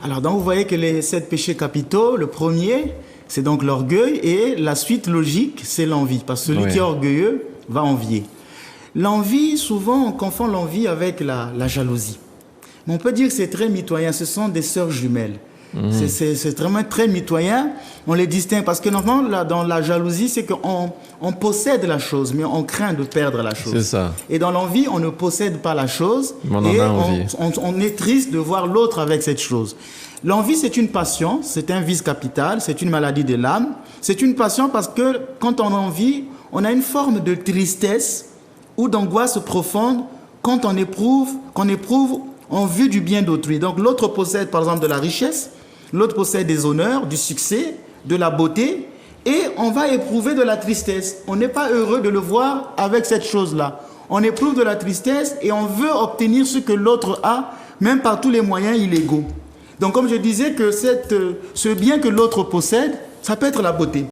Alors donc vous voyez que les 7 péchés capitaux, le premier, c'est donc l'orgueil et la suite logique, c'est l'envie. Parce que celui qui est orgueilleux va envier. L'envie, souvent on confond l'envie avec la jalousie. Mais on peut dire que c'est très mitoyen, ce sont des sœurs jumelles. C'est vraiment très mitoyen, on les distingue parce que normalement là, dans la jalousie c'est qu'on possède la chose mais on craint de perdre la chose. C'est ça. Et dans l'envie on ne possède pas la chose et on est triste de voir l'autre avec cette chose. L'envie c'est une passion, c'est un vice capital, c'est une maladie de l'âme. C'est une passion parce que quand on envie, on a une forme de tristesse ou d'angoisse profonde quand qu'on éprouve en vue du bien d'autrui. Donc l'autre possède par exemple de la richesse, l'autre possède des honneurs, du succès, de la beauté, et on va éprouver de la tristesse. On n'est pas heureux de le voir avec cette chose-là. On éprouve de la tristesse et on veut obtenir ce que l'autre a, même par tous les moyens illégaux. Donc comme je disais que ce bien que l'autre possède, ça peut être la beauté.